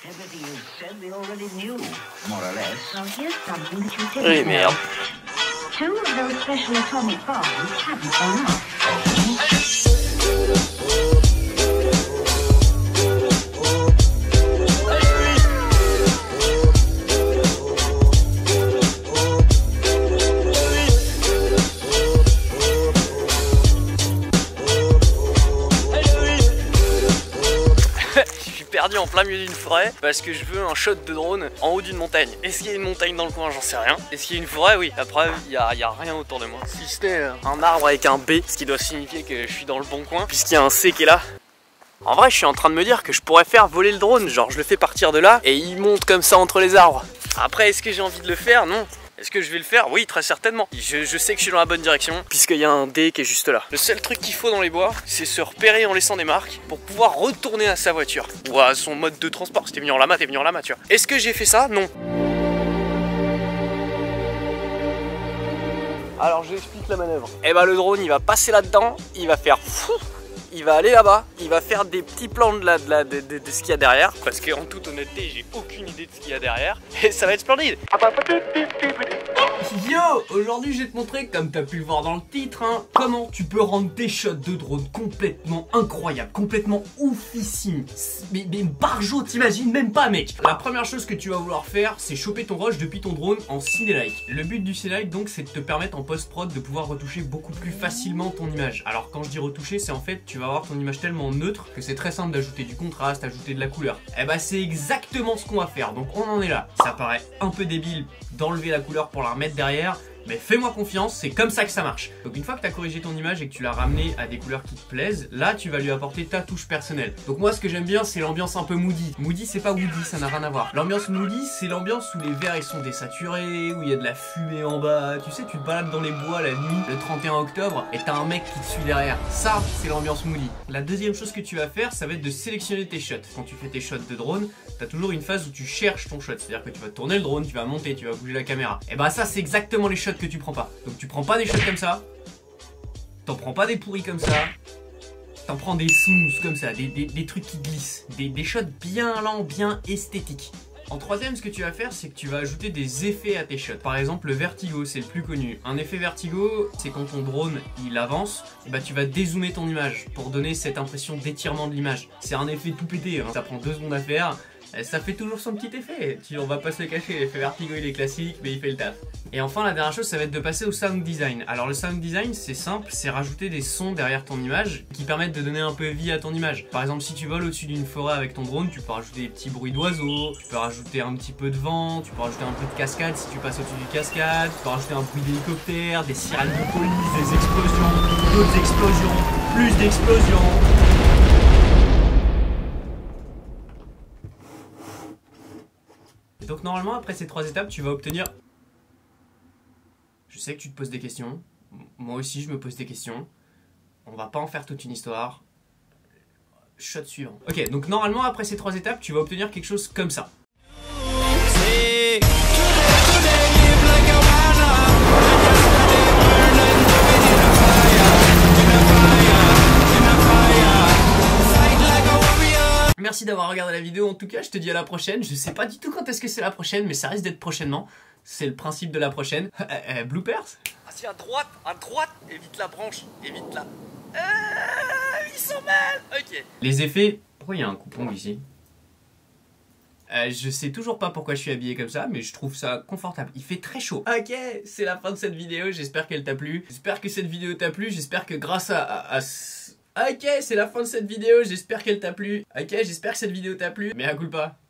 Everything you said we already knew, more or less. Well, here's something that you Oui, didn't merde. know. Two of those special atomic bombs haven't gone off. Perdu en plein milieu d'une forêt parce que je veux un shot de drone en haut d'une montagne. Est-ce qu'il y a une montagne dans le coin? J'en sais rien. Est-ce qu'il y a une forêt? Oui. La preuve, il y a rien autour de moi. Si c'était un arbre avec un B, ce qui doit signifier que je suis dans le bon coin puisqu'il y a un C qui est là. En vrai, je suis en train de me dire que je pourrais faire voler le drone. Genre, je le fais partir de là et il monte comme ça entre les arbres. Après, est-ce que j'ai envie de le faire? Non. Est-ce que je vais le faire? Oui, très certainement. Je sais que je suis dans la bonne direction, puisqu'il y a un D qui est juste là. Le seul truc qu'il faut dans les bois, c'est se repérer en laissant des marques pour pouvoir retourner à sa voiture. Ou à son mode de transport. Si t'es venu en lama, t'es venu en lama, tu vois. Est-ce que j'ai fait ça? Non. Alors, je explique la manœuvre. Eh ben, le drone, il va passer là-dedans, il va faire fou. Il va aller là-bas, il va faire des petits plans de ce qu'il y a derrière. Parce qu'en toute honnêteté, j'ai aucune idée de ce qu'il y a derrière. Et ça va être splendide. Yo, aujourd'hui je vais te montrer, comme tu as pu le voir dans le titre, hein, comment tu peux rendre tes shots de drone complètement incroyables, complètement oufissimes. Mais barjo, t'imagines même pas, mec. La première chose que tu vas vouloir faire, c'est choper ton rush depuis ton drone en ciné-like. Le but du ciné-like, donc, c'est de te permettre en post-prod de pouvoir retoucher beaucoup plus facilement ton image. Alors quand je dis retoucher, c'est en fait, tu vas avoir ton image tellement neutre que c'est très simple d'ajouter du contraste, ajouter de la couleur. Et bah c'est exactement ce qu'on va faire, donc on en est là. Ça paraît un peu débile d'enlever la couleur pour la remettre derrière, mais fais-moi confiance, c'est comme ça que ça marche. Donc une fois que tu as corrigé ton image et que tu l'as ramené à des couleurs qui te plaisent, là tu vas lui apporter ta touche personnelle. Donc moi ce que j'aime bien, c'est l'ambiance un peu moody. Moody c'est pas Woody, ça n'a rien à voir. L'ambiance moody, c'est l'ambiance où les verres ils sont désaturés, où il y a de la fumée en bas. Tu sais, tu te balades dans les bois la nuit, le 31 octobre, et t'as un mec qui te suit derrière. Ça, c'est l'ambiance moody. La deuxième chose que tu vas faire, ça va être de sélectionner tes shots. Quand tu fais tes shots de drone, t'as toujours une phase où tu cherches ton shot. C'est-à-dire que tu vas tourner le drone, tu vas monter, tu vas bouger la caméra. Et bah ça, c'est exactement les shots que tu prends pas. Donc tu prends pas des shots comme ça, t'en prends pas des pourris comme ça, t'en prends des smooths comme ça, des trucs qui glissent, des shots bien lents, bien esthétiques. En troisième, ce que tu vas faire, c'est que tu vas ajouter des effets à tes shots. Par exemple, le vertigo, c'est le plus connu. Un effet vertigo, c'est quand ton drone il avance, bah tu vas dézoomer ton image pour donner cette impression d'étirement de l'image. C'est un effet tout pété, hein. Ça prend 2 secondes à faire. Ça fait toujours son petit effet, on va pas se le cacher, l'effet vertigo il est classique mais il fait le taf. Et enfin la dernière chose, ça va être de passer au sound design. Alors le sound design c'est simple, c'est rajouter des sons derrière ton image qui permettent de donner un peu vie à ton image. Par exemple si tu voles au-dessus d'une forêt avec ton drone, tu peux rajouter des petits bruits d'oiseaux, tu peux rajouter un petit peu de vent, tu peux rajouter un peu de cascade si tu passes au-dessus du cascade, tu peux rajouter un bruit d'hélicoptère, des sirènes de police, des explosions, d'autres explosions, plus d'explosions. Donc normalement après ces 3 étapes tu vas obtenir... Je sais que tu te poses des questions, moi aussi je me pose des questions, on va pas en faire toute une histoire. Shot suivant. Ok, donc normalement après ces 3 étapes tu vas obtenir quelque chose comme ça. Merci d'avoir regardé la vidéo, en tout cas je te dis à la prochaine. Je sais pas du tout quand est-ce que c'est la prochaine, mais ça risque d'être prochainement. C'est le principe de la prochaine. Bloopers. Ah si, à droite, évite la branche, évite la... ils sont mal. Ok. Les effets... Pourquoi il y a un coupon ici? Je sais toujours pas pourquoi je suis habillé comme ça, mais je trouve ça confortable. Il fait très chaud. Ok, c'est la fin de cette vidéo, j'espère qu'elle t'a plu. J'espère que cette vidéo t'a plu, j'espère que grâce Ok, c'est la fin de cette vidéo, j'espère qu'elle t'a plu. Ok, j'espère que cette vidéo t'a plu. Mais à culpa.